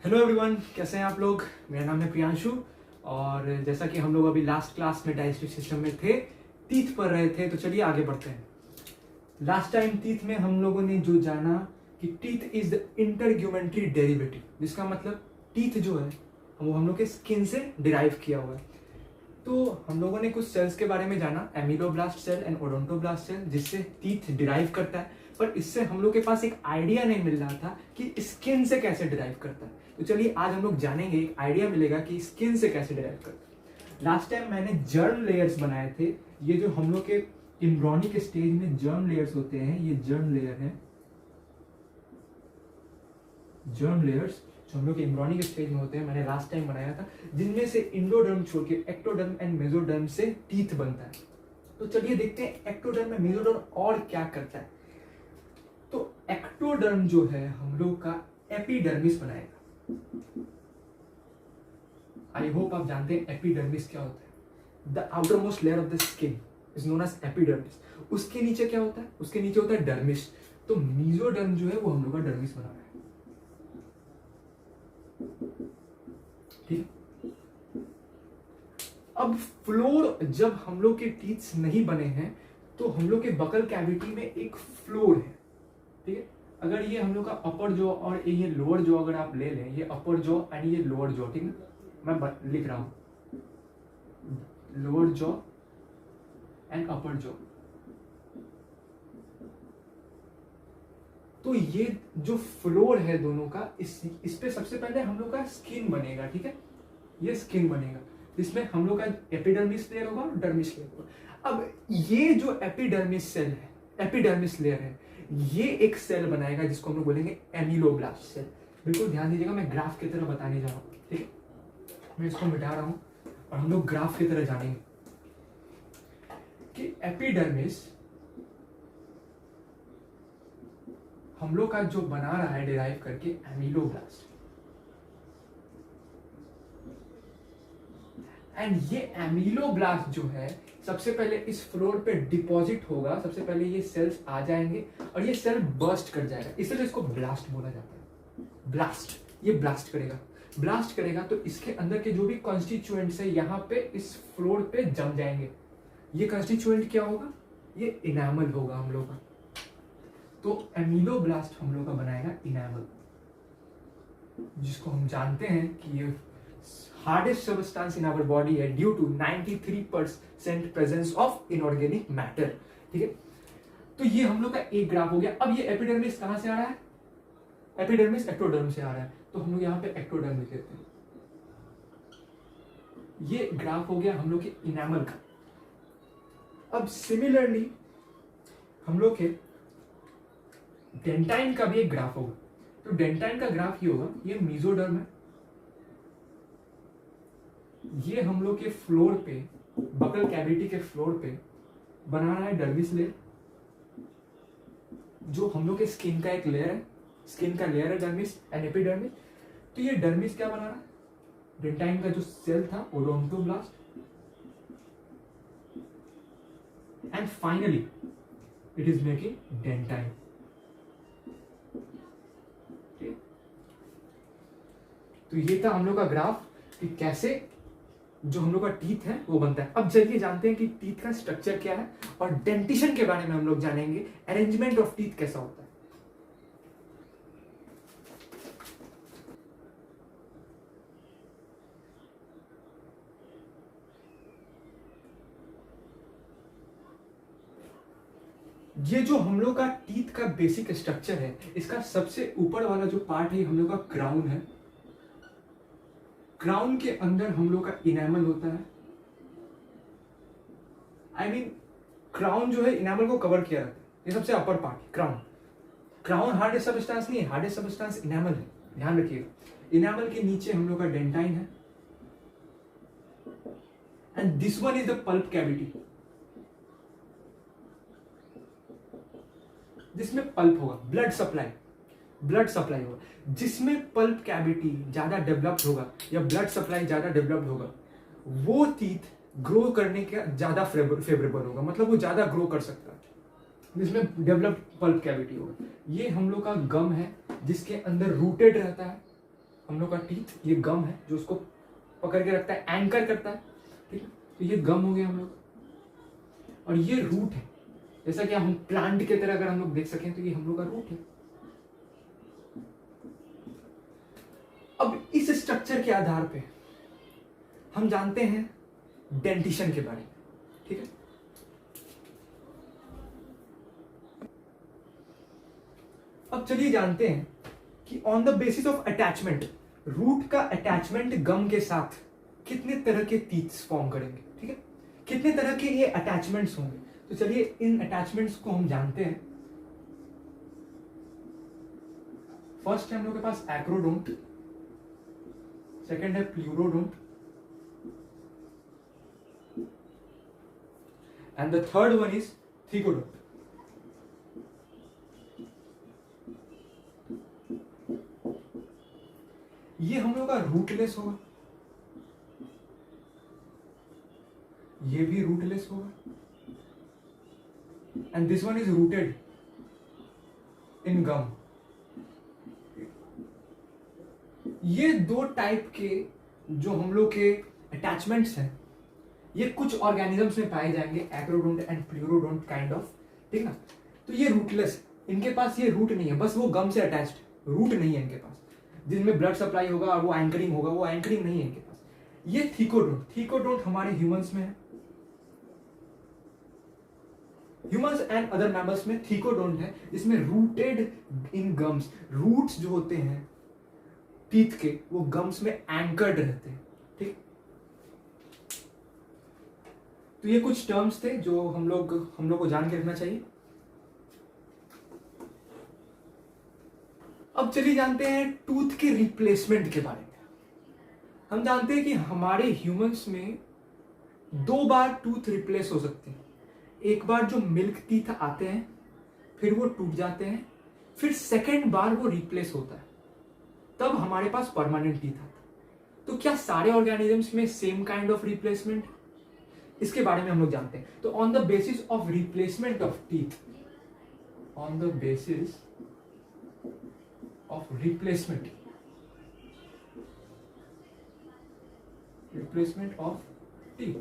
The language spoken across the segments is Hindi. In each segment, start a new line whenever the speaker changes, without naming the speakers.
हेलो एवरीवन, कैसे हैं आप लोग। मेरा नाम है प्रियांशु और जैसा कि हम लोग अभी लास्ट क्लास में डाइजेस्टिव सिस्टम में थे, टीथ पढ़ रहे थे, तो चलिए आगे बढ़ते हैं। लास्ट टाइम टीथ में हम लोगों ने जो जाना कि टीथ इज द इंटरग्यूमेंट्री डेरिवेटिव, जिसका मतलब टीथ जो है वो हम लोग के स्किन से डिराइव किया हुआ है। तो हम लोगों ने कुछ सेल्स के बारे में जाना, एमिलोब्लास्ट सेल एंड ओडोंटोब्लास्ट सेल, जिससे टीथ डिराइव करता है। पर इससे हम लोग के पास एक आइडिया नहीं मिल रहा था कि स्किन से कैसे डिराइव करता है। तो चलिए आज हम लोग जानेंगे, एक आइडिया मिलेगा कि स्किन से कैसे डिराइव करता है। लास्ट टाइम मैंने जर्म लेयर्स बनाए थे। ये जो हम लोग के एम्ब्रियोनिक स्टेज में जर्म लेयर्स होते हैं, ये जर्म लेयर है। जर्म लेयर्स जो हम लोग एम्ब्रियोनिक स्टेज में होते हैं, मैंने लास्ट टाइम बनाया था, जिनमें से इंडोडर्म छोड़ के एक्टोडर्म एंड मेसोडर्म से टीथ बनता है। तो चलिए देखते हैं एक्टोडर्म में मेसोडर्म और क्या करता है। तो एक्टोडर्म जो है हम लोग का एपिडर्मिस बनाएगा। आई होप आप जानते हैं एपिडर्मिस क्या होता है। The outermost layer of the skin is known as epidermis. उसके नीचे क्या होता है? उसके नीचे होता है डर्मिस। तो मेसोडर्म जो है वो हम लोग का डर्मिस बना रहा है। ठीक। अब फ्लोर, जब हम लोग के टीथ नहीं बने हैं तो हम लोग के बकल कैविटी में एक फ्लोर है। ठीक है। अगर ये हम लोग का अपर जॉ और ये लोअर जॉ अगर आप ले लें, ये अपर जॉ एंड ये लोअर जॉ, ठीक है, मैं लिख रहा हूं, lower jaw and upper jaw. तो ये जो फ्लोर है दोनों का, इस पे सबसे पहले हम लोग का स्किन बनेगा। ठीक है, ये स्किन बनेगा, इसमें हम लोग का एपिडर्मिस लेयर होगा और डर्मिस लेयर होगा। अब ये जो एपिडर्मिस सेल है, एपिडर्मिस लेयर है, ये एक सेल बनाएगा जिसको हम लोग बोलेंगे एमिलोब्लास्ट सेल। बिल्कुल ध्यान दीजिएगा, मैं ग्राफ की तरह बताने जा रहा हूँ। ठीक है, मैं इसको मिटा रहा हूँ और हम लोग ग्राफ की तरह जानेंगे कि एपिडर्मिस हम लोग का जो बना रहा है डिराइव करके एमिलोब्लास्ट, एंड ये एमिलोब्लास्ट जो है सबसे पहले इस फ्लोर पे डिपॉजिट होगा। सबसे पहले ये सेल्स आ जाएंगे और ये सेल बर्स्ट कर जाएगा, इसलिए तो इसको ब्लास्ट बोला जाता है। ब्लास्ट, ये ब्लास्ट करेगा। ब्लास्ट करेगा तो इसके अंदर के जो भी कॉन्स्टिट्यूएंट्स है यहाँ पे इस फ्लोर पे जम जाएंगे। ये कॉन्स्टिट्यूएंट क्या होगा? ये इनामल होगा हम लोग का। तो एमिलोब्लास्ट हम लोग का बनाएगा इनामल, जिसको हम जानते हैं कि ये hardest substance in our body है due to 93% presence of inorganic matter. ठीक है, तो ये हम लोग का एक ग्राफ हो गया। अब ये एपिडर्मिस कहां से आ रहा है? एपिडर्मिस एक्टोडर्म से आ रहा है, तो हम लोग यहाँ पे एक्टोडर्म लिख लेते हैं। ये ग्राफ हो गया हम लोग के इनामल का। अब सिमिलरली हम लोग के डेंटाइन का भी एक ग्राफ होगा। तो डेंटाइन का ग्राफ ये होगा, ये मेसोडर्म है, ये हम लोग के फ्लोर पे, बकल कैविटी के फ्लोर पे बना रहा है डर्मिस लेयर, जो हम लोग के स्किन का एक लेयर है। स्किन का लेयर है डर्मिस एंड एपिडर्मिस। तो ये डर्मिस क्या बना रहा है? डेंटाइन का जो सेल था odontoblast, and finally it is making dentine. तो ये था हम लोग का ग्राफ कि कैसे जो हम लोग का टीथ है वो बनता है। अब चलिए जानते हैं कि टीथ का स्ट्रक्चर क्या है और डेंटिशन के बारे में हम लोग जानेंगे, अरेंजमेंट ऑफ टीथ कैसा होता है। ये जो हम लोग का टीथ का बेसिक स्ट्रक्चर है, इसका सबसे ऊपर वाला जो पार्ट है हम लोग का क्राउन है। क्राउन के अंदर हम लोग का इनेमल होता है। आई मीन क्राउन जो है इनेमल को कवर किया रहता है। ये सबसे अपर पार्ट है क्राउन। क्राउन हार्डेस्ट सबस्टेंस नहीं है, हार्डेस्ट सबस्टेंस इनेमल है, ध्यान रखिएगा। इनेमल के नीचे हम लोग का डेंटाइन है, and this one is the pulp cavity, जिसमें पल्प होगा, ब्लड सप्लाई होगा। जिसमें पल्प कैविटी ज्यादा डेवलप्ड होगा या ब्लड सप्लाई ज्यादा डेवलप्ड होगा, वो टीथ ग्रो करने का ज्यादा फेवरेबल होगा, मतलब वो ज्यादा ग्रो कर सकता है। जिसमें डेवलप्ड पल्प कैविटी होगा। ये हम लोग का गम है जिसके अंदर रूटेड रहता है, हम लोग का टीथ, ये गम है जो उसको पकड़ के रखता है, एंकर करता है, ठीक है। तो ये गम हो गया हम लोग, और ये रूट है। जैसा कि हम प्लांट की तरह अगर हम लोग देख सकें तो ये हम लोग का रूट है। अब इस स्ट्रक्चर के आधार पे हम जानते हैं डेंटिशन के बारे में, ठीक है। अब चलिए जानते हैं कि on the basis of attachment, root का अटैचमेंट गम के साथ कितने तरह के टीथ्स फॉर्म करेंगे, ठीक है। कितने तरह के ये अटैचमेंट्स होंगे, तो चलिए इन अटैचमेंट्स को हम जानते हैं। फर्स्ट है हम लोग के पास एक्रोडोंट, सेकंड है pleurodont, and the third one is thecodont. ये हम लोग का रूटलेस होगा, ये भी रूटलेस होगा, and this one is rooted in gum. ये दो टाइप के जो हम लोग के अटैचमेंट्स हैं, ये कुछ ऑर्गेनिजम्स में पाए जाएंगे, acrodont and pleurodont kind of, ठीक ना। तो ये रूटलेस, इनके पास ये रूट नहीं है, बस वो गम से अटैच्ड, रूट नहीं है इनके पास जिनमें ब्लड सप्लाई होगा और वो एंकरिंग होगा, वो एंकरिंग नहीं है इनके पास। ये थिकोडोंट, थिकोडोंट हमारे ह्यूमंस में है, ह्यूमंस एंड अदर मैमल्स में थिकोडोंट है, जिसमें रूटेड इन गम्स, रूट्स जो होते हैं टीथ के वो गम्स में एंकर्ड रहते हैं, ठीक। तो ये कुछ टर्म्स थे जो हम लोग को जान के रखना चाहिए। अब चलिए जानते हैं टूथ के रिप्लेसमेंट के बारे में। हम जानते हैं कि हमारे ह्यूमंस में 2 बार टूथ रिप्लेस हो सकते हैं। एक बार जो मिल्क टीथ आते हैं, फिर वो टूट जाते हैं, फिर सेकेंड बार वो रिप्लेस होता है, तब हमारे पास परमानेंट टीथ आता है। तो क्या सारे ऑर्गेनिजम्स में सेम काइंड ऑफ रिप्लेसमेंट, इसके बारे में हम लोग जानते हैं। तो on the basis of replacement of teeth, on the basis of replacement of teeth,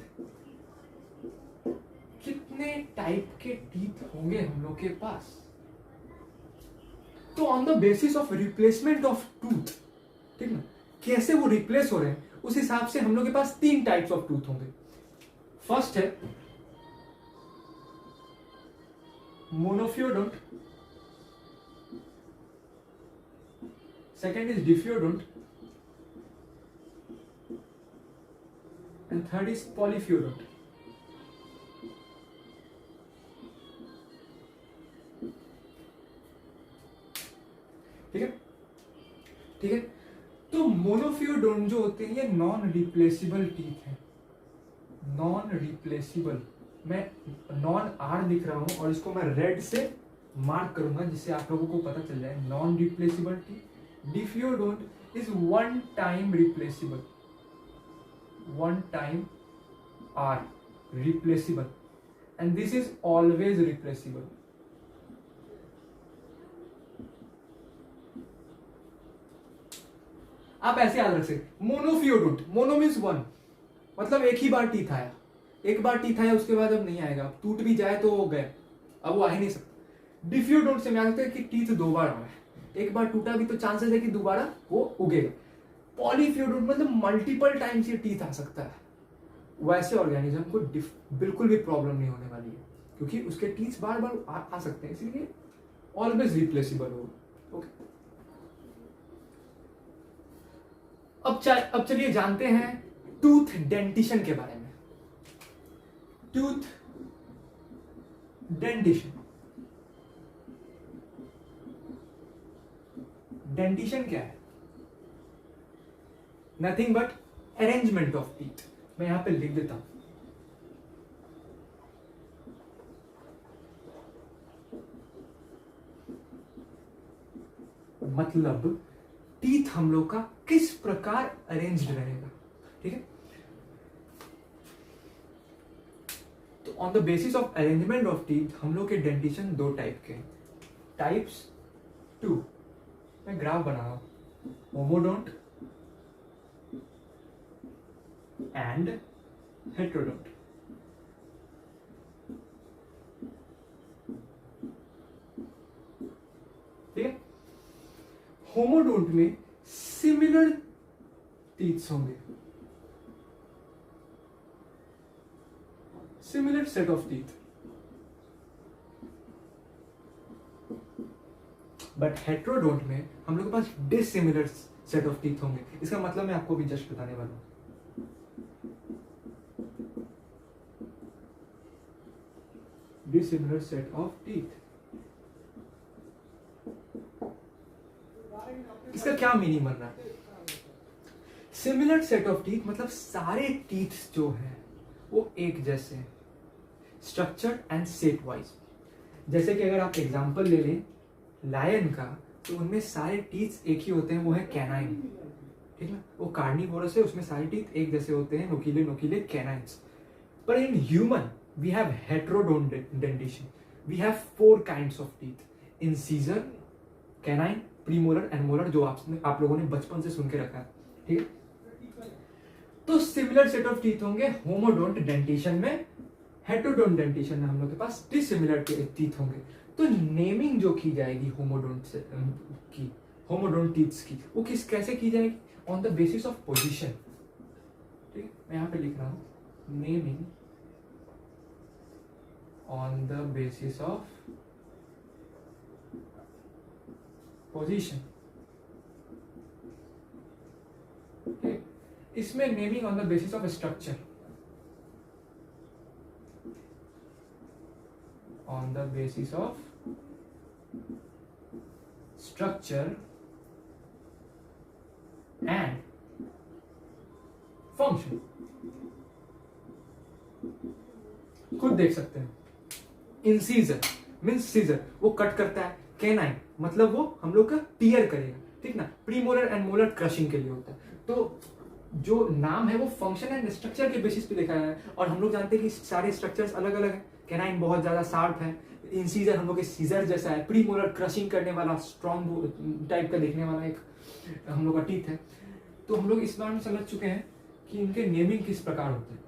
कितने टाइप के टीथ होंगे हम लोग के पास। तो on the basis of replacement of tooth, ठीक ना, कैसे वो रिप्लेस हो रहे हैं, उस हिसाब से हम लोग के पास 3 टाइप्स ऑफ टूथ होंगे। फर्स्ट है monophyodont, second is diphyodont, and third is polyphyodont. ठीक है, ठीक है। तो मोनोफियोडोंट जो होते हैं ये नॉन रिप्लेसिबल टीथ है, नॉन रिप्लेसिबल। मैं नॉन आर लिख रहा हूं और इसको मैं रेड से मार्क करूंगा जिससे आप लोगों को पता चल जाए, non replaceable teeth. Diphyodont is one time replaceable, one time are replaceable, and this is always replaceable. आप ऐसे याद रख सकते, मोनोफियोडोंट, मोनो मीन्स वन, मतलब एक ही बार टीथ आया, एक बार टीथ आया उसके बाद अब नहीं आएगा, अब टूट भी जाए तो वो गए, अब वो आ ही नहीं सकता। डिफियोडोंट से मैं लगता है कि टीथ 2 बार आ रहा है, एक बार टूटा भी तो चांसेस है कि दोबारा वो उगेगा। पॉलीफियोडोंट मतलब मल्टीपल टाइम्स ये टीथ आ सकता है। वैसे ऑर्गेनिज्म को बिल्कुल भी प्रॉब्लम नहीं होने वाली है, क्योंकि उसके टीथ बार बार आ सकते हैं, इसलिए ऑलवेज रिप्लेसिबल होगा। ओके, अब चलिए जानते हैं टूथ डेंटिशन के बारे में। टूथ डेंटिशन, डेंटिशन क्या है? Nothing but arrangement of teeth. मैं यहां पे लिख देता हूं, मतलब टीथ हम लोग का किस प्रकार अरेंज्ड रहेगा, ठीक है। तो on the basis of arrangement of teeth हम लोग के डेंटिशन 2 टाइप के हैं। टाइप्स 2, मैं ग्राफ बना रहा हूं, होमोडोंट एंड हेट्रोडोंट। ठीक है, होमोडोंट में सिमिलर टीथ्स होंगे, similar set of teeth, but heterodont में हम लोग के पास डिसिमिलर सेट ऑफ टीथ होंगे। इसका मतलब मैं आपको भी जस्ट बताने वाला हूं। डिसिमिलर सेट ऑफ टीथ, इसका क्या मीनिंग बन रहा है? सिमिलर सेट ऑफ टीथ मतलब सारे टीथ जो है वो एक जैसे हैं, स्ट्रक्चर्ड एंड शेप वाइज। जैसे कि अगर आप एग्जांपल ले लें लायन का, तो उनमें सारे टीथ एक ही होते हैं, वो है कैनाइन। ठीक है, वो कार्निवोरस है, उसमें सारे टीथ एक जैसे होते हैं, नुकीले नुकीले कैनाइन्स। पर in human we have heterodont dentition, we have 4 kinds of teeth, incisor, canine, premolar and molar, जो आप लोगों ने बचपन से सुन के रखा है। ठीक है, तो सिमिलर सेट ऑफ टीथ होंगे होमोडोंट डेंटिशन में, हेट्रोडोंट डेंटिशन में हम लोग के पास डिसिमिलर टीथ होंगे। तो नेमिंग जो की जाएगी होमोडोंट की, होमोडोंट टीथ्स की, वो कैसे की जाएगी? On the basis of position. ठीक है, मैं यहां पे लिख रहा हूं naming on the basis of position. इसमें naming on the basis of structure, on the basis of structure and function। खुद देख सकते हैं, इंसीजर मीन्स सीजर, वो कट करता है, कैनाइन मतलब वो हम लोग का टीयर करेगा। ठीक ना, प्रीमोलर एंड मोलर क्रशिंग के लिए होता है। तो जो नाम है वो फंक्शन एंड स्ट्रक्चर के बेसिस पे लिखा है, और हम लोग जानते हैं कि सारे स्ट्रक्चर्स अलग अलग हैं। कैनाइन बहुत ज्यादा शार्प है, इंसीजर हम लोग के सीजर जैसा है, प्रीमोलर क्रशिंग करने वाला स्ट्रॉन्ग टाइप का देखने वाला एक हम लोग का टीथ है। तो हम लोग इस बार में समझ चुके हैं कि इनके नेमिंग किस प्रकार होते हैं।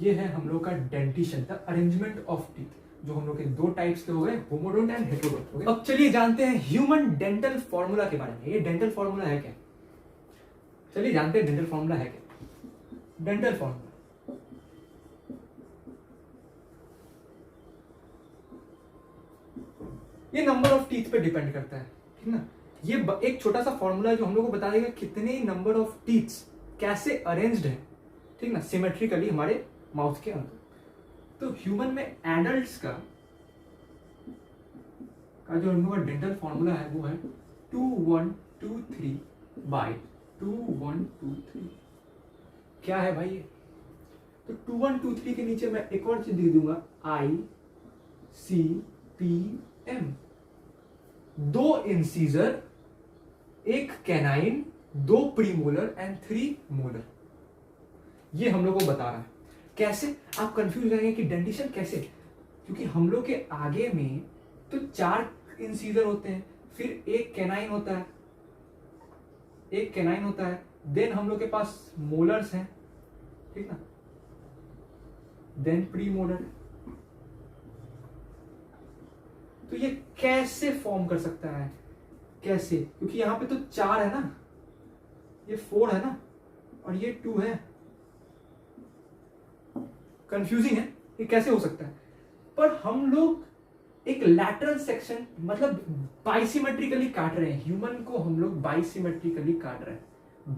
ये है हम लोग का dentition, the arrangement of teeth, जो हम लोग के 2 टाइप्स के हो गए, होमोडोंट एंड हेट्रोडोंट हो गए। अब चलिए जानते हैं ह्यूमन डेंटल फॉर्मूला के बारे में। ये डेंटल फॉर्मूला है क्या? चलिए जानते हैं डेंटल फॉर्मूला है क्या। डेंटल फॉर्मूला ये नंबर ऑफ टीथ पे डिपेंड करता है। ठीक ना, ये एक छोटा सा फॉर्मूला है जो हम लोग को बता देगा कितने नंबर ऑफ टीथ्स कैसे अरेंज्ड है। ठीक ना, सिमेट्रिकली हमारे माउथ के अंदर। तो ह्यूमन में एडल्ट्स का जो हम लोग का डेंटल फॉर्मूला है वो है 2123/2123। क्या है भाई ये? तो 2123 के नीचे मैं एक और चीज लिख दूंगा, ICPM। 2 incisor, 1 canine, 2 premolar and 3 molar. ये हम लोग को बता रहा है। कैसे? आप कंफ्यूज हो जाएंगे कि डेंटिशन कैसे, क्योंकि हम लोग के आगे में तो 4 इंसीजर होते हैं, फिर 1 कैनाइन होता है, 1 कैनाइन होता है, देन हम लोग के पास मोलर्स हैं। ठीक ना, देन प्रीमोलर। तो ये कैसे फॉर्म कर सकता है? कैसे? क्योंकि यहां पे तो 4 है ना, ये 4 है ना, और ये 2 है। कंफ्यूजिंग है, ये कैसे हो सकता है? पर हम लोग एक लैटरल सेक्शन मतलब बाइसिमेट्रिकली काट रहे हैं। ह्यूमन को हम लोग बाइसिमेट्रिकली काट रहे हैं,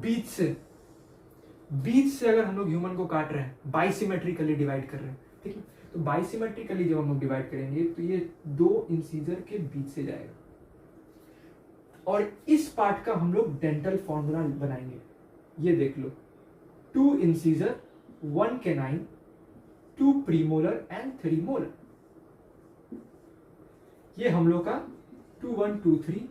बीच से अगर हम लोग ह्यूमन को काट रहे हैं, बाइसिमेट्रिकली डिवाइड कर रहे हैं। ठीक है, तो बाइसिमेट्रिकली जब हम लोग डिवाइड करेंगे तो ये 2 इंसीजर के बीच से जाएगा, और इस पार्ट का हम लोग डेंटल फॉर्मूला बनाएंगे। ये देख लो, 2 incisor, 1 canine, 2 premolar and 3 molar. ये हम लोग का 2123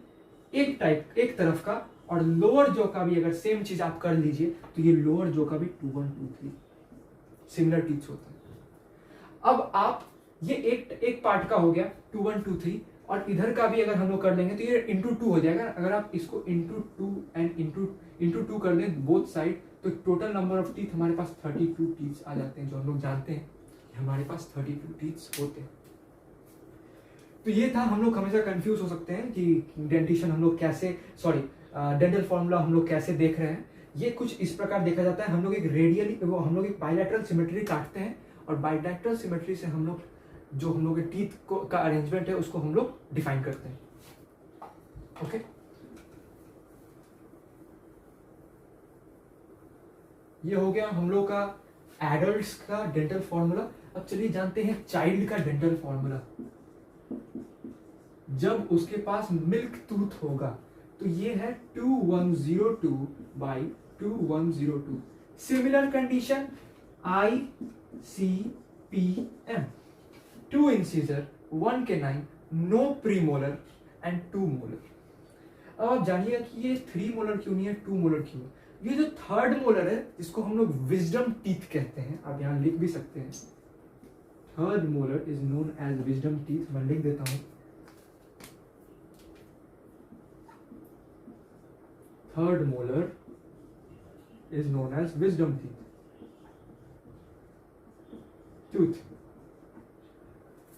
एक तरफ का, और लोअर जो का भी अगर सेम चीज आप कर लीजिए तो ये लोअर जो का भी 2123 सिमिलर टीथ्स होता है। अब आप ये एक पार्ट का हो गया 2123, और इधर का भी अगर हम लोग कर लेंगे तो ये इंटू टू हो जाएगा। अगर आप इसको into two and into two कर लें बोथ साइड, तो टोटल नंबर ऑफ टीथ हमारे पास 32 टीथ आ जाते हैं, जो हम लोग जानते हैं कि हमारे पास 32 टीथ होते हैं। तो ये था, हम लोग हमेशा कंफ्यूज हो सकते हैं कि डेंटिशन हम लोग कैसे, सॉरी डेंटल फॉर्मूला हम लोग कैसे देख रहे हैं। ये कुछ इस प्रकार देखा जाता है, हम लोग एक रेडियली, हम लोग एक बायलैटरल सिमेट्री काटते हैं और बायलैटरल सिमेट्री से हम लोग जो हम लोग के टीथ को का अरेंजमेंट है उसको हम लोग डिफाइन करते हैं। ओके, ये हो गया हम लोग का एडल्ट्स का डेंटल फॉर्मूला। अब चलिए जानते हैं चाइल्ड का डेंटल फॉर्मूला। जब उसके पास मिल्क टूथ होगा तो ये है 2102 बाई 2102। Similar condition ICPM, 2 incisor, 1 canine, no premolar and 2 molar. अब आप जानिएगा कि ये 3 मोलर क्यों नहीं है, 2 मोलर क्यों है। ये जो थर्ड मोलर है जिसको हम लोग विजडम टीथ कहते हैं, आप यहां लिख भी सकते हैं, third molar is known as wisdom teeth. मैं लिख देता हूं, third molar is known as wisdom tooth.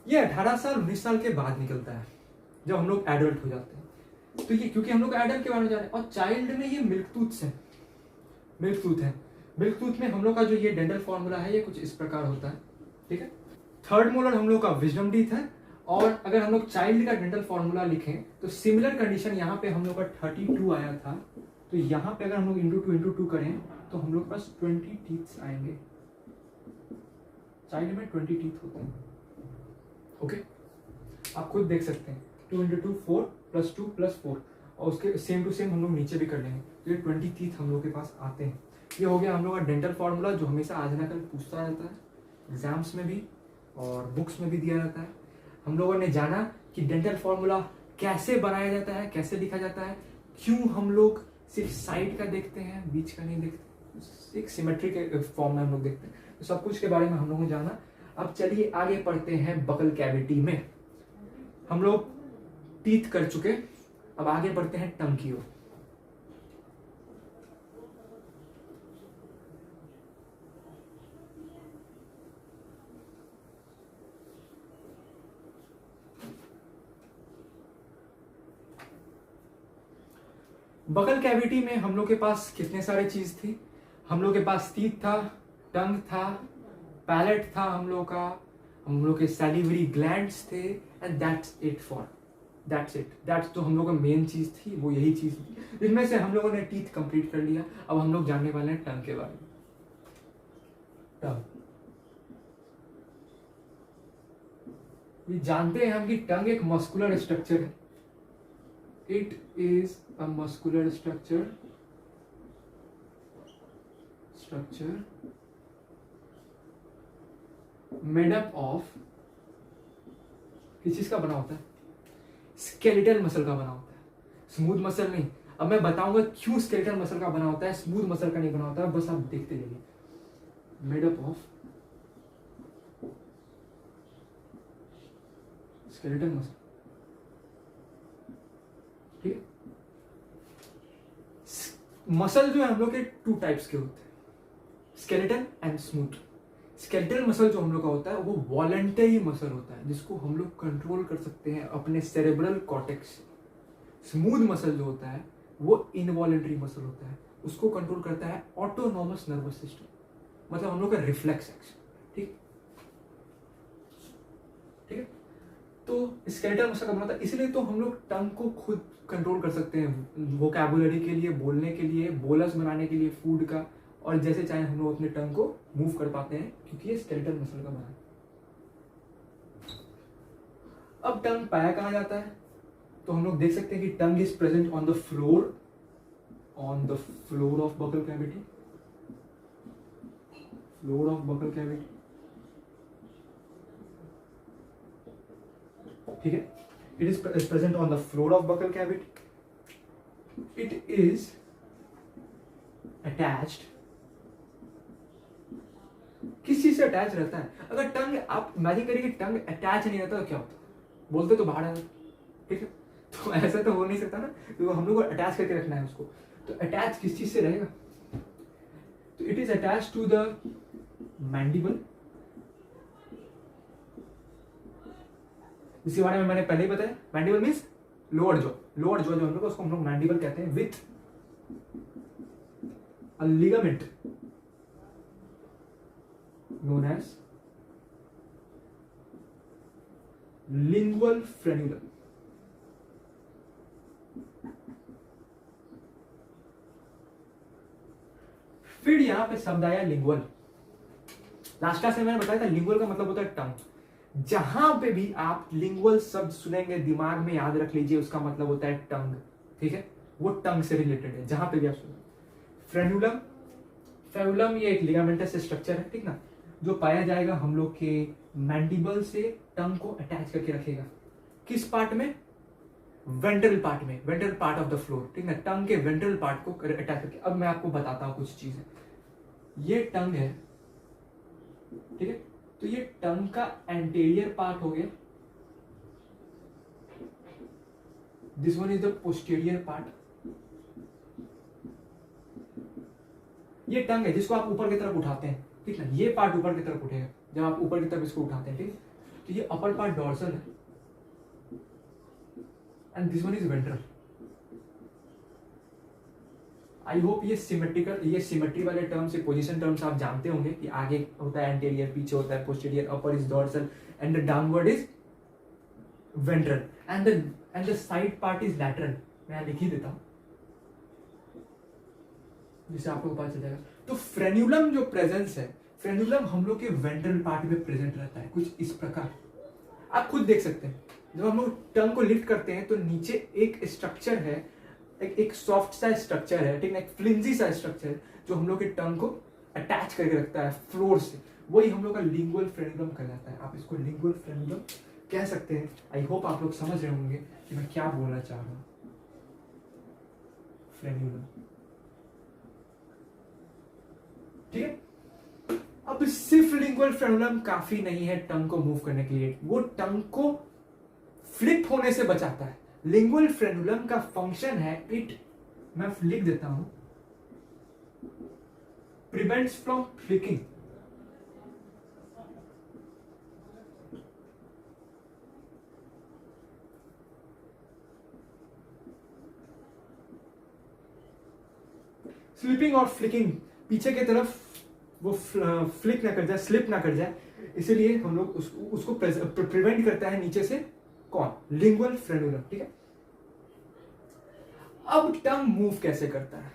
ये 18 साल 19 साल के बाद निकलता है, जब हम लोग एडल्ट हो जाते हैं। तो ये क्योंकि हम लोग एडल्ट के बारे में जान रहे हैं, और चाइल्ड में ये मिल्क टूथ है, मिल्क टूथ है। मिल्क टूथ में हम लोग का जो ये डेंटल फॉर्मूला है ये कुछ इस प्रकार होता है, ठीक है। थर्ड मोलर हम लोग का विजडम टीथ है, और अगर हम लोग चाइल्ड का डेंटल फॉर्मूला लिखें तो सिमिलर कंडीशन यहाँ पे हम लोग का 32 आया था, तो यहाँ पे अगर हम लोग इंटू टू करें तो हम लोग पास 20 टीथ आएंगे। चाइल्ड में 20 टीथ होते हैं। ओके, आप खुद देख सकते हैं, 2 × 2 4 + 2 + 4, और उसके सेम टू सेम हम लोग नीचे भी कर लेंगे, तो ये 20 टीथ हम लोग के पास आते हैं। ये हो गया हम लोग का डेंटल फॉर्मूला, जो हमेशा आज ना कल पूछता रहता है, एग्जाम्स में भी और बुक्स में भी दिया जाता है। हम लोगों ने जाना कि डेंटल फॉर्मूला कैसे बनाया जाता है, कैसे लिखा जाता है, क्यों हम लोग सिर्फ साइड का देखते हैं, बीच का नहीं देखते, एक सिमेट्री के फॉर्म में हम लोग देखते हैं। तो सब कुछ के बारे में हम लोगों ने जाना। अब चलिए आगे पढ़ते हैं बकल कैविटी में। हम लोग टीथ कर चुके, अब आगे बढ़ते हैं टंग की ओर। बकल कैविटी में हम लोग के पास कितने सारे चीज थी, हम लोग के पास टीथ था, टंग था, पैलेट था हम लोग के सैलिवरी ग्लैंड्स थे, एंड दैट्स जो हम लोग का मेन चीज थी वो यही चीज थी। इनमें से हम लोगों ने टीथ कंप्लीट कर लिया। अब हम लोग जानने वाले हैं टंग के बारे में। टंग, ये जानते हैं हम कि टंग एक मस्कुलर स्ट्रक्चर है। It is a muscular structure made up of, किस चीज का बना होता है, स्केलेटल मसल का बना होता है, स्मूथ मसल नहीं। अब मैं बताऊंगा क्यों स्केलेटल मसल का बना होता है, स्मूथ मसल का नहीं बना होता है, बस आप देखते जाइए। Made up of skeletal muscle, ठीक है। मसल जो है हम लोग के 2 टाइप्स के होते हैं, skeletal and smooth. Skeletal muscle जो हम लोग का होता है वो वॉलंटरी मसल होता है, जिसको हम लोग कंट्रोल कर सकते हैं अपने सेरेब्रल कॉर्टेक्स से। स्मूथ मसल जो होता है वो इनवॉलंटरी मसल होता है, उसको कंट्रोल करता है ऑटोनॉमस नर्वस सिस्टम, मतलब हम लोग का रिफ्लेक्स एक्शन, ठीक है। तो स्केलेटल मसल का मतलब, इसलिए तो हम लोग टंग को खुद कंट्रोल कर सकते हैं, वोकैबुलरी के लिए, बोलने के लिए, बोलस बनाने के लिए फूड का, और जैसे चाहे हम लोग अपने टंग को मूव कर पाते हैं, क्योंकि ये स्केलेटल मसल का बना है। अब टंग पाया कहां जाता है, तो हम लोग देख सकते हैं कि tongue is present on the floor of buccal cavity, ठीक है। It is present on the floor of buccal cavity. It is attached, किस चीज से अटैच रहता है। अगर टंग, आप इमेजिन करिए कि टंग अटैच नहीं रहता तो क्या होता, बोलते तो बाहर है, ठीक है, तो ऐसा तो हो नहीं सकता ना, तो हम लोग को अटैच करके रखना है उसको। तो अटैच किस चीज से रहेगा, तो it is attach to the mandible. इसके बारे में मैंने पहले ही बताया, mandible means lower jaw, lower jaw जो हम लोग उसको हम लोग मैंडिबल कहते हैं, with a ligament known as lingual frenulum. फिर यहां पे शब्द आया लिंगुअल। लास्ट क्लास में मैंने बताया था लिंगुअल का मतलब होता है टंग। जहां पे भी आप लिंगुअल शब्द सुनेंगे दिमाग में याद रख लीजिए उसका मतलब होता है टंग, ठीक है, वो टंग से रिलेटेड है जहां पे भी आप सुने। फ्रेन्यूलम, फ्रेन्यूलम ये एक लिगामेंटस स्ट्रक्चर है, ठीक ना, जो पाया जाएगा हम लोग के मैंडिबल से टंग को अटैच करके रखेगा। किस पार्ट में, वेंट्रल पार्ट में, ventral part of the floor, ठीक है, टंग के वेंट्रल पार्ट को अटैच करके। अब मैं आपको बताता हूं कुछ चीजें। ये टंग है, ठीक है, तो ये टंग का एंटीरियर पार्ट हो गया, this one is the posterior part. ये टंग है जिसको आप ऊपर की तरफ उठाते हैं, ठीक है, ये पार्ट ऊपर की तरफ उठेगा जब आप ऊपर की तरफ इसको उठाते हैं, ठीक है, तो ये अपर पार्ट डॉर्सल है and this one is ventral. I hope ये सिमेट्रिकल, ये सिमेट्री वाले टर्म्स, ये पोजीशन टर्म्स आप जानते होंगे कि आगे होता है एंटीरियर, पीछे होता है posterior, upper is dorsal and the downward is ventral and the side part is lateral. मैं लिख ही देता हूं जिससे आपको पता चल जाएगा। तो फ्रेन्यूलम जो प्रेजेंस है, फ्रेन्यूलम हम लोग के वेंट्रल पार्ट में प्रेजेंट रहता है कुछ इस प्रकार। आप खुद देख सकते हैं जब हम लोग टंग को लिफ्ट करते हैं तो नीचे एक स्ट्रक्चर है, एक सॉफ्ट सा स्ट्रक्चर है, ठीक है, एक फ्लिंजी सा स्ट्रक्चर है जो हम लोग के टंग को अटैच करके रखता है फ्लोर से, वही हम लोग का लिंगुअल फ्रेन्यूलम कहलाता है। आप इसको लिंगुअल फ्रेन्यूलम कह सकते हैं। आई होप आप लोग समझ रहे होंगे कि मैं क्या बोलना चाह रहा हूं। फ्रेन्यूलम, ठीक है। अब सिर्फ लिंगुअल फ्रेन्यूलम काफी नहीं है टंग को मूव करने के लिए, वो टंग को फ्लिप होने से बचाता है। लिंगुअल फ्रेन्यूलम का फंक्शन है, इट, मैं लिख देता हूं, प्रिवेंट्स फ्रॉम फ्लिकिंग। स्लिपिंग और फ्लिकिंग, पीछे की तरफ वो फ्लिक ना कर जाए, स्लिप ना कर जाए, इसीलिए हम लोग उसको प्रिवेंट करता है नीचे से कौन, लिंगुअल फ्रेन्यूलम, ठीक है। अब टंग मूव कैसे करता है,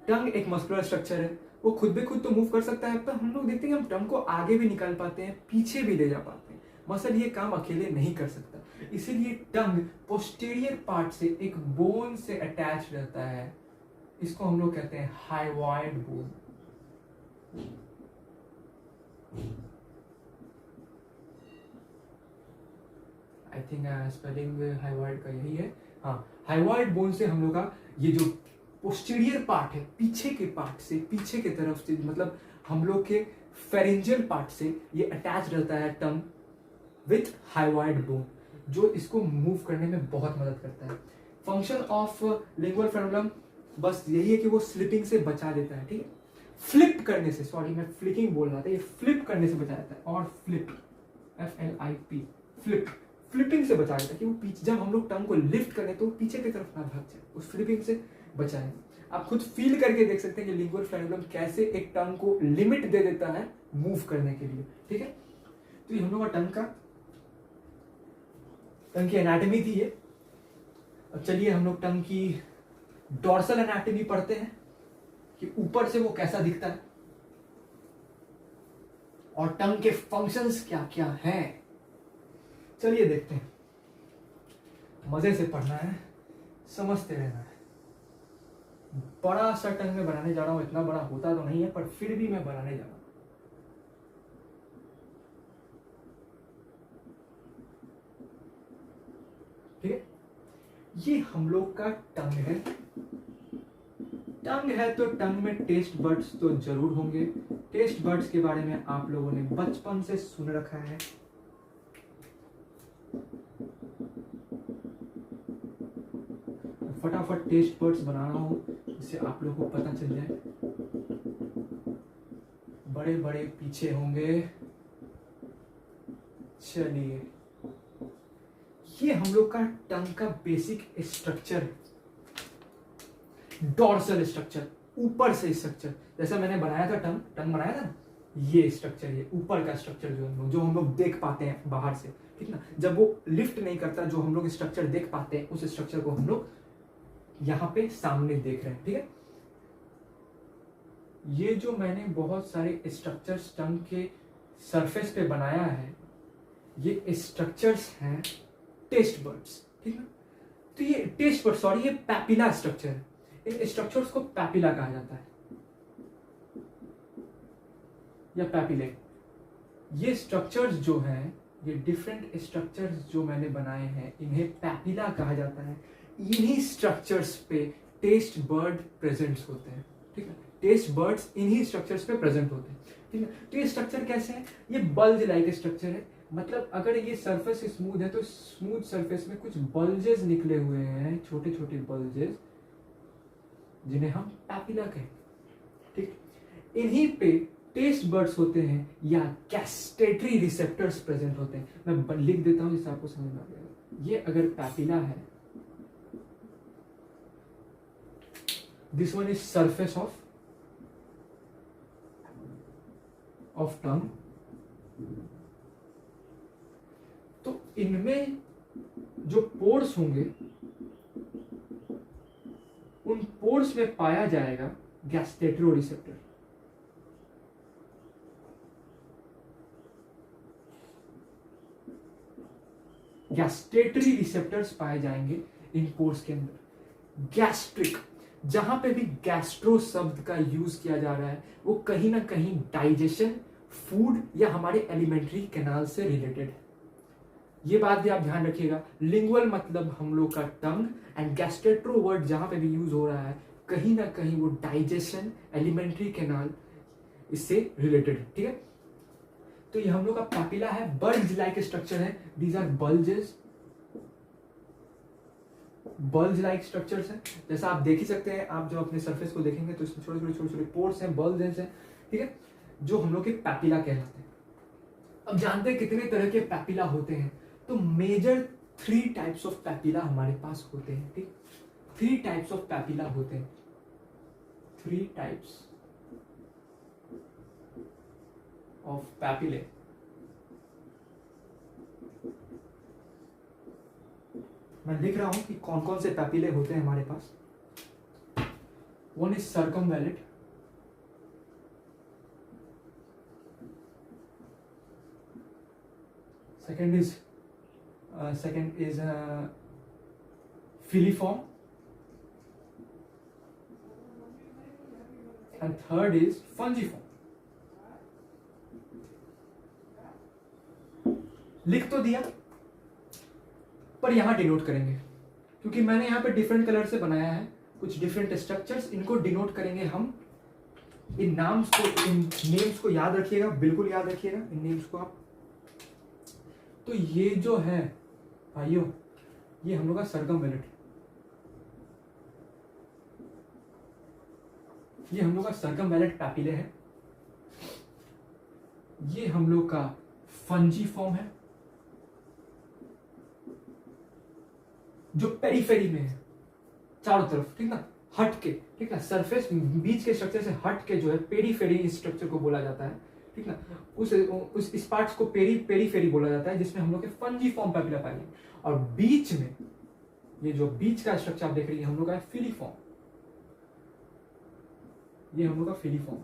टंग एक मस्कुलर स्ट्रक्चर है, वो खुद भी खुद तो मूव कर सकता है, पर हम लोग देखते हैं हम टंग को आगे भी निकाल पाते हैं, पीछे भी ले जा पाते हैं। मसल ये काम अकेले नहीं कर सकता, इसीलिए टंग पोस्टीरियर पार्ट से एक बोन से अटैच रहता है, इसको हम लोग कहते हैं हाइवॉइड बोन। आई थिंक स्पेलिंग हाइवॉइड का यही है, हाँ, हाइवॉइड बोन से हम लोग का ये जो पोस्टीरियर पार्ट है, पीछे के पार्ट से, पीछे के तरफ से, मतलब हम लोग के फेरेंजियल पार्ट से ये अटैच रहता है टंग विथ हाइवॉइड बोन, जो इसको मूव करने में बहुत मदद करता है। फंक्शन ऑफ लिंगुअल फ्रेन्यूलम बस यही है कि वो स्लिपिंग से बचा देता है, ठीक है, फ्लिप करने से, सॉरी मैं फ्लिकिंग बोल रहा था, ये फ्लिप करने से बचा देता है, और फ्लिप, FLIP, फ्लिप, फ्लिपिंग से बचा देता है कि वो पीछे, जब हम लोग टंग को लिफ्ट करें तो पीछे की तरफ ना भाग जाए, उस फ्लिपिंग से बचाएं। आप खुद फील करके देख सकते हैं कि लिंगुअल फ्रेन्यूलम कैसे एक टंग को लिमिट दे देता है मूव करने के लिए, ठीक है। तो ये हम लोग का टंग की एनाटॉमी थी ये। अब चलिए हम लोग टंग की डॉर्सल एनाटॉमी पढ़ते हैं कि ऊपर से वो कैसा दिखता है और टंग के फंक्शंस क्या क्या हैं। चलिए देखते हैं, मजे से पढ़ना है, समझते रहना है। बड़ा सा टंग में बनाने जा रहा हूं, इतना बड़ा होता तो नहीं है पर फिर भी मैं बनाने जा रहा हूं। ठीक है, ये हम लोग का टंग है। टंग है तो टंग में टेस्ट बड्स तो जरूर होंगे। टेस्ट बड्स के बारे में आप लोगों ने बचपन से सुन रखा है। फटाफट टेस्ट बर्ड्स बना रहा हूँ जिससे आप लोगों को पता चल जाए। बड़े बड़े पीछे होंगे। चलिए, ये हम लोग का टंग का बेसिक स्ट्रक्चर है, डॉर्सल स्ट्रक्चर, ऊपर से स्ट्रक्चर। जैसा मैंने बनाया था टंग बनाया था ना, ये स्ट्रक्चर, ये ऊपर का स्ट्रक्चर जो हम लोग देख पाते हैं बाहर से, ठीक ना। जब वो लिफ्ट नहीं करता, जो हम लोग स्ट्रक्चर देख पाते हैं, उस स्ट्रक्चर को हम लोग यहां पे सामने देख रहे हैं, ठीक है। ये जो मैंने बहुत सारे स्ट्रक्चर्स टंग के सरफेस पे बनाया है, ये स्ट्रक्चर्स हैं टेस्ट बर्ड्स, ठीक ना। तो ये टेस्ट बर्ड, सॉरी, ये पैपिला स्ट्रक्चर है। इन स्ट्रक्चर्स को पैपिला कहा जाता है या पैपिले। ये स्ट्रक्चर्स जो हैं, ये डिफरेंट स्ट्रक्चर्स जो मैंने बनाए हैं, इन्हें पैपिला कहा जाता है। इन्हीं स्ट्रक्चर्स पे टेस्ट बर्ड प्रेजेंट होते हैं, ठीक है। टेस्ट बर्ड्स इन्हीं स्ट्रक्चर्स पे प्रेजेंट होते हैं, ठीक है। तो ये स्ट्रक्चर कैसे है? ये बल्ज लाइक स्ट्रक्चर है। मतलब अगर ये सरफेस स्मूथ है तो स्मूथ सरफेस में कुछ बल्जेस निकले हुए हैं, छोटे छोटे बल्जेस, जिन्हें हम पैपिला कहते हैं, ठीक। इन्हीं पे टेस्ट बर्ड्स होते हैं या गैस्ट्रेटरी रिसेप्टर्स प्रेजेंट होते हैं। मैं लिख देता हूं जिससे आपको समझ में आ जाएगा। ये अगर पैपिला है, this one is surface of tongue. तो इनमें जो पोर्स होंगे, उन पोर्स में पाया जाएगा गैस्ट्रेटरी रिसेप्टर। गैस्ट्रेटरी रिसेप्टर्स पाए जाएंगे इन पोर्स के अंदर। गैस्ट्रिक, जहां पे भी गैस्ट्रो शब्द का यूज किया जा रहा है, वो कहीं ना कहीं डाइजेशन, फूड या हमारे एलिमेंट्री कैनाल से रिलेटेड है। ये बात भी आप ध्यान रखिएगा। लिंगुअल मतलब हम लोग का टंग, एंड गैस्ट्रेट्रो वर्ड जहां पे भी यूज हो रहा है, कहीं ना कहीं वो डाइजेशन, एलिमेंट्री कैनाल, इससे रिलेटेड है, ठीक है। तो ये हम लोग का पैपिला है, बल्ज लाइक स्ट्रक्चर है। These are bulges, bulge like structures हैं। जैसा आप देख ही सकते हैं, आप जब अपने सरफेस को देखेंगे तो इसमें छोटे छोटे पोर्स हैं, बल्जेस हैं, ठीक है, जो हम लोग के पैपिला कहलाते हैं। अब जानते हैं कितने तरह के पैपिला होते हैं। तो मेजर 3 टाइप्स ऑफ पैपिला हमारे पास होते हैं, ठीक। 3 टाइप्स ऑफ पैपिला होते हैं, 3 टाइप्स ऑफ पैपिले। मैं लिख रहा हूं कि कौन कौन से पैपिले होते हैं हमारे पास। One is circumvallate, second is filiform, and third is fungiform। लिख तो दिया, पर यहां डिनोट करेंगे, क्योंकि मैंने यहां पे डिफरेंट कलर से बनाया है कुछ डिफरेंट स्ट्रक्चर्स। इनको डिनोट करेंगे हम। इन नेम्स को याद रखिएगा, बिल्कुल याद रखिएगा इन नेम्स को आप। तो ये जो है भाइयों, ये हम लोग का सर्कमवैलेट, ये हम लोग का सर्कमवैलेट पैपिले है। ये हम लोग का फंजीफॉर्म है, जो पेरिफेरी में है, चारों तरफ, ठीक ना, हट के, ठीक है, सरफेस बीच के स्ट्रक्चर से हट के जो है पेरिफेरी स्ट्रक्चर को बोला जाता है, ठीक ना। उस इस पार्ट्स को पेरीफेरी बोला जाता है, जिसमें हम लोग के फंजीफॉर्म पैपिला पाएंगे। और बीच में ये जो बीच का स्ट्रक्चर आप देख रही है, हम लोग का फिलीफॉर्म। ये हम लोग का फिलीफॉर्म,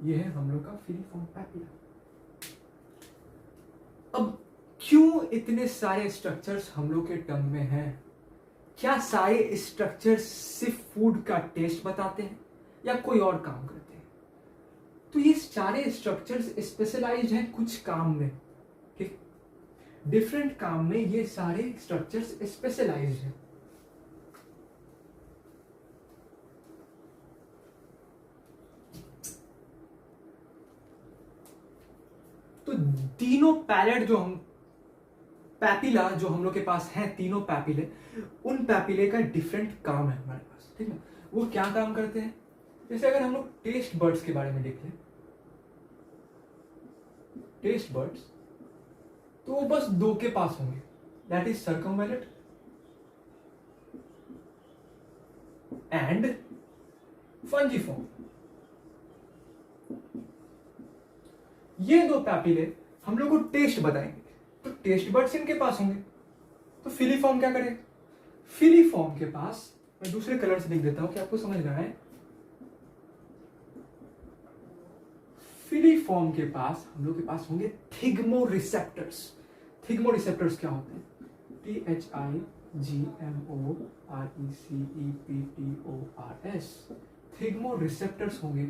ये है हम लोग का फिलीफॉर्म पैपिला। अब क्यों इतने सारे स्ट्रक्चर्स हम लोग के टंग में हैं? क्या सारे स्ट्रक्चर्स सिर्फ फूड का टेस्ट बताते हैं या कोई और काम करते हैं? तो ये सारे स्ट्रक्चर्स स्पेशलाइज्ड हैं कुछ काम में, ठीक, डिफरेंट काम में ये सारे स्ट्रक्चर्स स्पेशलाइज्ड हैं। तो तीनों पैलेट जो हम पैपिला जो हम लोग के पास है, तीनों पैपिले, उन पैपिले का डिफरेंट काम है हमारे पास, ठीक है। वो क्या काम करते हैं, जैसे अगर हम लोग टेस्ट बर्ड्स के बारे में देख लें, टेस्ट बर्ड्स, तो वो बस दो के पास होंगे, दैट इज सर्कमवैलेट एंड फंजीफॉर्म। ये दो पैपिले हम लोग को टेस्ट बताएंगे, तो टेस्ट बर्ड्स इनके पास होंगे। तो फिलीफॉर्म क्या करेगा, फिलीफॉर्म के पास, मैं दूसरे कलर से लिख देता हूं कि आपको समझ में आए, फिलीफॉर्म के पास हम लोग के पास होंगे थिग्मो रिसेप्टर्स। थिग्मो रिसेप्टर्स क्या होते हैं, THIGMORECEPTORS, थिग्मो रिसेप्टर्स होंगे।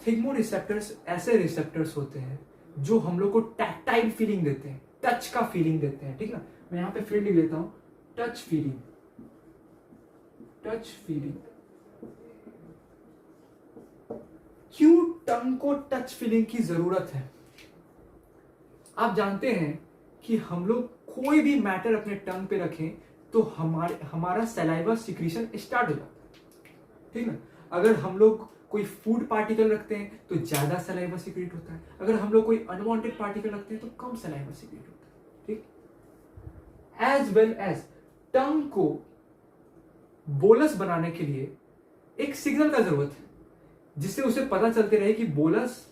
थिग्मो रिसेप्टर्स ऐसे रिसेप्टर्स होते हैं जो हम लोग को टैक्टाइल फीलिंग देते हैं, टच का फीलिंग देते हैं, ठीक ना। मैं यहां पे फिर लिख लेता हूं, टच फीलिंग, टच फीलिंग। क्यों टंग को टच फीलिंग की जरूरत है, आप जानते हैं कि हम लोग कोई भी मैटर अपने टंग पे रखें तो हमारा सलाइवा सिक्रीशन स्टार्ट हो जाता है, ठीक ना। अगर हम लोग कोई फूड पार्टिकल रखते हैं तो ज्यादा सलाइवा सिक्रीट होता है, अगर हम लोग कोई अनवांटेड पार्टिकल रखते हैं तो कम सलाइवा सिक्रीट होता है, ठीक। एज वेल एज टंग को बोलस बनाने के लिए एक सिग्नल का जरूरत है, जिससे उसे पता चलते रहे कि बोलस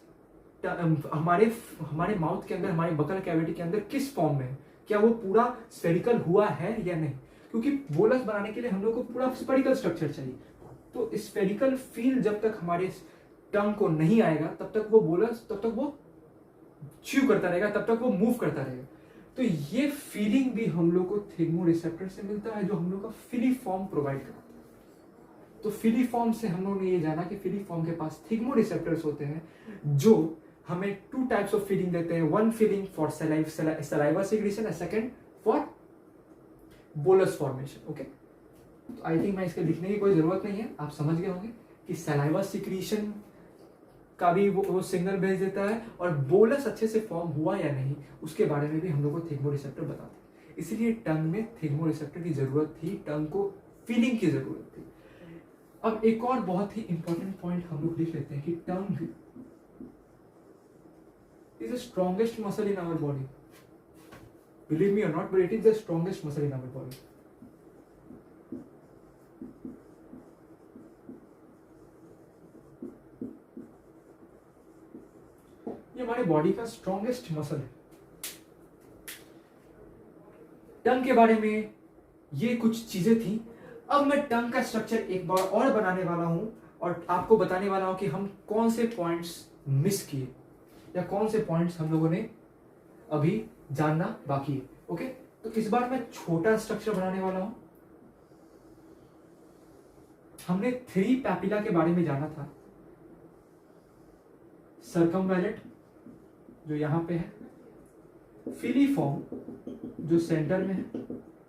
हमारे माउथ के अंदर, हमारे बकल कैविटी के अंदर किस फॉर्म में है, क्या वो पूरा स्फेरिकल हुआ है या नहीं। क्योंकि बोलस बनाने के लिए हम लोग को पूरा स्फेरिकल स्ट्रक्चर चाहिए, तो स्फेरिकल फील जब तक हमारे टंग को नहीं आएगा तब तक वो बोलस, तब तक वो च्यू करता रहेगा, तब तक वो मूव करता रहेगा। तो ये फीलिंग भी हम लोग को थिग्मो रिसेप्टर से मिलता है, जो हम लोग का फिलीफॉर्म प्रोवाइड करता है। तो फिलीफॉर्म से हम लोग ने ये जाना कि फिलीफॉर्म के पास थिग्मो रिसेप्टर्स होते हैं जो हमें टू टाइप्स ऑफ फीलिंग देते हैं, one feeling for saliva secretion and second for bolus formation, okay. तो आई थिंक मैं इसके लिखने की कोई जरूरत नहीं है, आप समझ गए होंगे कि सलाइवा सिक्रीशन का भी वो सिग्नल भेज देता है, और बोलस अच्छे से फॉर्म हुआ या नहीं उसके बारे में भी हम लोग को थिग्मो रिसेप्टर बताते हैं। इसीलिए टंग में थिग्मो रिसेप्टर की जरूरत थी, टंग को फीलिंग की जरूरत थी। अब एक और बहुत ही इंपॉर्टेंट पॉइंट हम लोग लिख लेते हैं कि टंग is the strongest muscle in our body. Believe me or not, but it is the strongest muscle in our body. ये हमारे बॉडी का स्ट्रॉन्गेस्ट मसल है। टंग के बारे में ये कुछ चीजें थी। अब मैं टंग का स्ट्रक्चर एक बार और बनाने वाला हूं और आपको बताने वाला हूं कि हम कौन से पॉइंट्स मिस किए या कौन से पॉइंट्स हम लोगों ने अभी जानना बाकी है, ओके। तो इस बार मैं छोटा स्ट्रक्चर बनाने वाला हूं। हमने 3 पैपिला के बारे में जाना था, सर्कमवैलेट जो यहां पे है, फिलीफॉर्म जो सेंटर में है,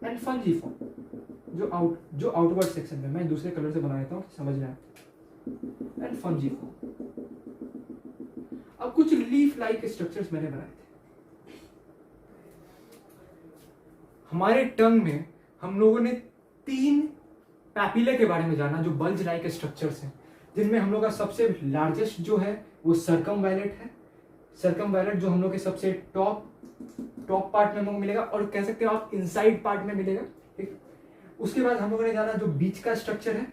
एंड फंजीफॉर्म जो आउटवर्ड सेक्शन में। मैं दूसरे कलर से बना देता हूं, समझ में आए, एंड फंजीफॉर्म। अब कुछ लीफ लाइक स्ट्रक्चर्स मैंने बनाए थे। हमारे टंग में हम लोगों ने 3 पैपिले के बारे में जाना जो बल्ज लाइक स्ट्रक्चर्स हैं, जिनमें हम लोग का सबसे लार्जेस्ट जो है वो सर्कमवैलेट है। सर्कमवैलेट जो हम लोग के सबसे टॉप पार्ट में हमको मिलेगा, और कह सकते हो आप इनसाइड पार्ट में मिलेगा, ठीक। उसके बाद हम लोगों ने जाना जो बीच का स्ट्रक्चर है।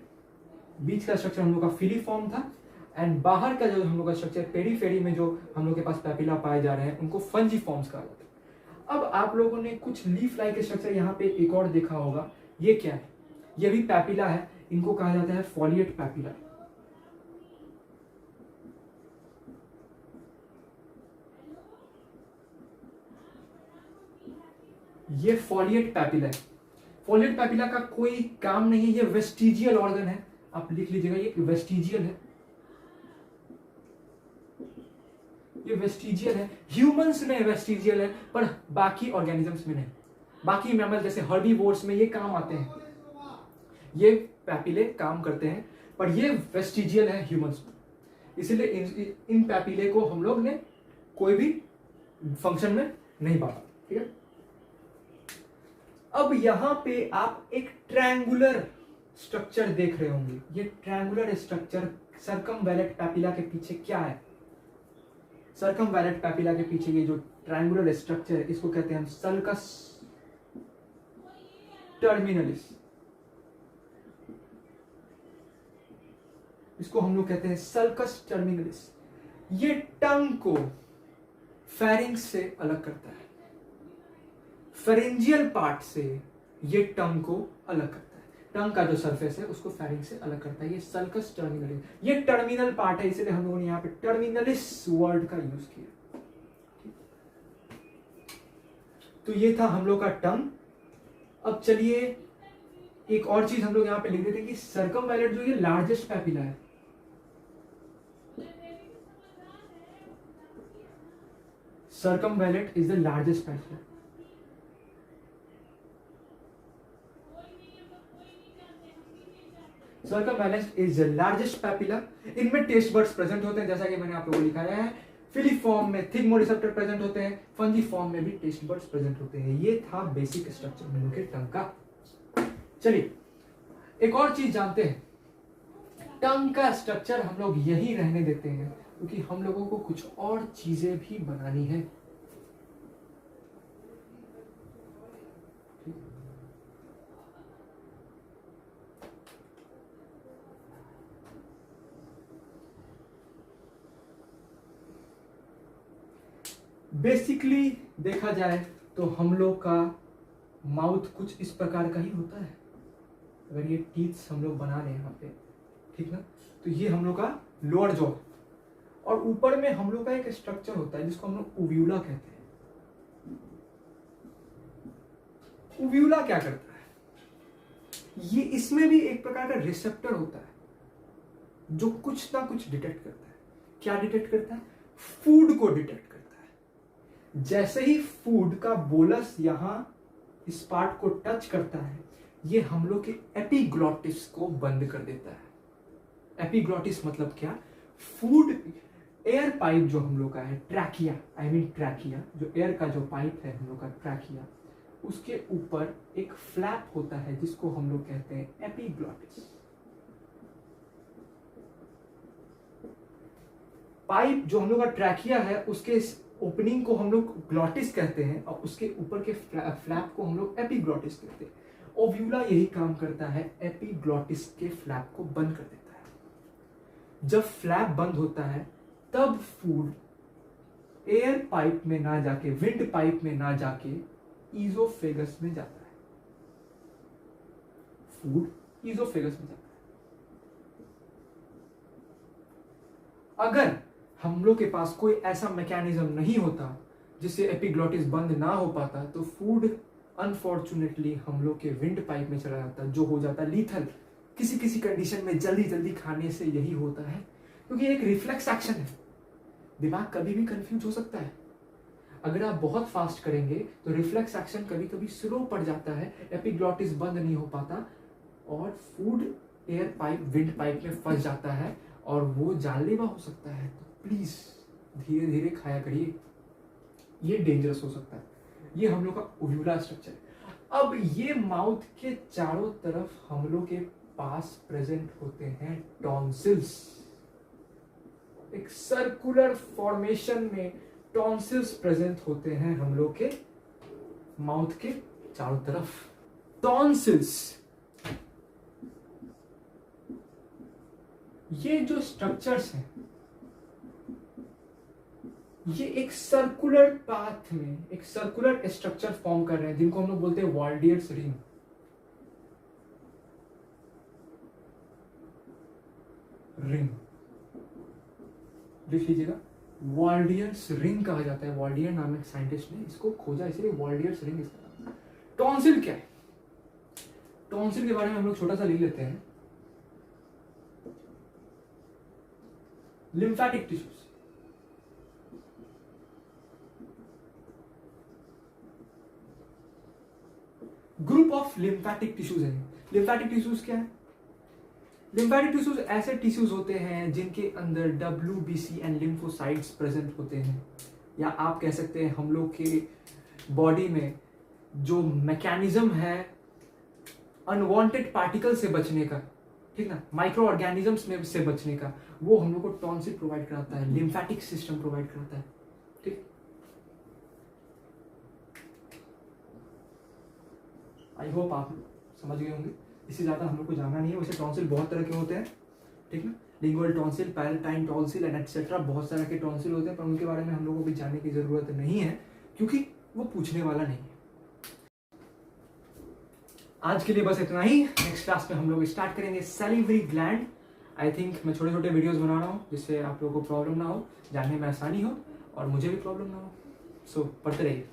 बीच का स्ट्रक्चर हम लोग का फिलीफॉर्म था, एंड बाहर का जो हम लोग का स्ट्रक्चर पेरीफेरी में जो हम लोग के पास पैपिला पाए जा रहे हैं उनको फंजीफॉर्म्स कहा जाता है। अब आप लोगों ने कुछ लीफ लाइक स्ट्रक्चर यहाँ पे एक और देखा होगा, ये क्या है, ये भी पैपिला है, इनको कहा जाता है फॉलिएट पैपिला। ये फॉलिएट पैपिला है। फॉलिएट पैपिला का कोई काम नहीं है, ये वेस्टिजियल ऑर्गन है, आप लिख लीजिएगा, ये वेस्टिजियल है, ये वेस्टिजियल है। ह्यूमंस में वेस्टिजियल है पर बाकी ऑर्गेनिजम्स में नहीं। बाकी मैमल जैसे हर्बीवोर्स में ये काम आते हैं, ये पैपिले काम करते हैं, पर ये वेस्टिजियल है ह्यूमंस में। इसीलिए इन पैपिले को हम लोग ने कोई भी फंक्शन में नहीं बांटा, ठीक है। अब यहां पे आप एक ट्रायंगुलर स्ट्रक्चर देख रहे होंगे। ये ट्रायंगुलर स्ट्रक्चर सर्कमवैलेट पैपिला के पीछे क्या है? सर्कमवैलेट पैपिला के पीछे ये जो ट्रायंगुलर स्ट्रक्चर है इसको कहते हैं हम सल्कस टर्मिनलिस। इसको हम लोग कहते हैं सल्कस टर्मिनलिस। ये टंग को फेरिंग्स से अलग करता है। फेरेंजियल पार्ट से ये टंग को अलग करता है। टंग का जो सरफेस है उसको फेरिंग से अलग करता है। ये सल्कस टर्मिनलिस, ये टर्मिनल पार्ट है, इसलिए हम लोगों ने यहाँ पे टर्मिनलिस वर्ड का यूज किया। तो ये था हम लोग का टंग। अब चलिए एक और चीज हम लोग यहाँ पे लिख देते हैं कि सर्कमवैलेट जो ये लार्जेस्ट पैपिला है, circumvallate is the largest papilla. Circumvallate is the largest papilla. इनमें टेस्ट बर्ड्स प्रेजेंट होते हैं, जैसा कि मैंने आप लोगों को लिखाया है। फिलीफॉर्म में थिग्मोरिसेप्टर प्रेजेंट होते हैं, फंजीफॉर्म में भी टेस्ट बर्ड्स प्रेजेंट होते हैं। ये था बेसिक स्ट्रक्चर हम लोग के टंग का। चलिए एक और चीज जानते हैं। टंग का स्ट्रक्चर हम लोग यही रहने देते हैं क्योंकि हम लोगों को कुछ और चीजें भी बनानी है। बेसिकली देखा जाए तो हम लोग का माउथ कुछ इस प्रकार का ही होता है। अगर ये टीथ हम लोग बना रहे हैं यहाँ पे, ठीक ना, तो ये हम लोग का लोअर जॉ, और ऊपर में हम लोग का एक स्ट्रक्चर होता है जिसको हम लोग उव्यूला कहते हैं। उव्यूला क्या करता है? ये इसमें भी एक प्रकार का रिसेप्टर होता है जो कुछ ना कुछ डिटेक्ट करता है। क्या डिटेक्ट करता है? फूड को डिटेक्ट करता है। जैसे ही फूड का बोलस यहां इस पार्ट को टच करता है, ये हम लोग के एपिग्लॉटिस को बंद कर देता है। एपिग्लॉटिस मतलब क्या? फूड एयर पाइप जो हम लोग का है, ट्रैकिया, ट्रैकिया जो एयर का जो पाइप है हम लोग का ट्रैकिया, उसके ऊपर एक फ्लैप होता है जिसको हम लोग कहते हैं एपिग्लॉटिस। पाइप जो हम लोग का ट्रैकिया है उसके ओपनिंग को हम लोग ग्लॉटिस कहते हैं और उसके ऊपर के फ्लैप को हम लोग एपिग्लॉटिस कहते हैं। ओव्यूला यही काम करता है, एपिग्लॉटिस के फ्लैप को बंद कर देता है। जब फ्लैप बंद होता है तब फूड एयर पाइप में ना जाके, विंड पाइप में ना जाके ईजोफेगस में जाता है। फूड ईजोफेगस में जाता है। अगर हम लोग के पास कोई ऐसा मैकेनिज्म नहीं होता जिससे एपिग्लॉटिस बंद ना हो पाता, तो फूड अनफॉर्चुनेटली हम लोग के विंड पाइप में चला जाता, जो हो जाता लीथल। किसी किसी कंडीशन में जल्दी जल्दी खाने से यही होता है, क्योंकि एक रिफ्लेक्स एक्शन है। दिमाग कभी भी कंफ्यूज हो सकता है। अगर आप बहुत फास्ट करेंगे तो रिफ्लेक्स एक्शन कभी कभी स्लो पड़ जाता है, एपिग्लॉटिस बंद नहीं हो पाता और food air pipe, wind pipe में फंस जाता है और वो जानलेवा हो सकता है। तो प्लीज धीरे धीरे खाया करिए, ये डेंजरस हो सकता है। ये हम लोग का ओव्यूला स्ट्रक्चर है। अब ये माउथ के चारों तरफ हम लोग के पास प्रेजेंट होते हैं टॉन्सिल्स। एक सर्कुलर फॉर्मेशन में टॉन्सिल्स प्रेजेंट होते हैं हम लोग के माउथ के चारों तरफ। टॉन्सिल्स, ये जो स्ट्रक्चर्स हैं ये एक सर्कुलर पाथ में एक सर्कुलर स्ट्रक्चर फॉर्म कर रहे हैं जिनको हम लोग बोलते हैं वॉल्डियर्स रिंग। रिंग लिख लीजिएगा, वॉल्डियर्स रिंग कहा जाता है। वॉल्डियर नामक साइंटिस्ट ने इसको खोजा, इसलिए वॉल्डियर्स रिंग इसका नाम। टॉन्सिल क्या है? टॉन्सिल के बारे में हम लोग छोटा सा लिख लेते हैं। Lymphatic tissues, group of lymphatic tissues है। लिम्फेटिक टिश्यूज क्या है? लिम्फेटिक टिश्यूज ऐसे टिश्यूज होते हैं जिनके अंदर WBC एंड लिम्फोसाइट्स प्रेजेंट होते हैं, या आप कह सकते हैं हम लोग के बॉडी में जो मैकेनिज्म है अनवांटेड पार्टिकल से बचने का, ठीक ना, माइक्रो ऑर्गेनिजम्स में से बचने का, वो हम लोग को टॉन्सिल प्रोवाइड कराता है, लिम्फेटिक सिस्टम प्रोवाइड कराता है। ठीक, आई होप आप समझ गए होंगे। इससे ज्यादा हम लोग को जानना नहीं है। वैसे टॉन्सिल बहुत तरह के होते हैं, ठीक ना, lingual tonsil, palatine tonsil and etcetera, बहुत सारे के टॉन्सिल होते हैं, पर उनके बारे में हम लोगों को भी जानने की जरूरत नहीं है क्योंकि वो पूछने वाला नहीं है। आज के लिए बस इतना ही। नेक्स्ट क्लास में हम लोग स्टार्ट करेंगे सैलिवरी ग्लैंड। आई थिंक मैं छोटे छोटे वीडियोस बना रहा हूँ जिससे आप लोगों को प्रॉब्लम ना हो, जानने में आसानी हो और मुझे भी प्रॉब्लम ना हो। सो पढ़ते रहिए।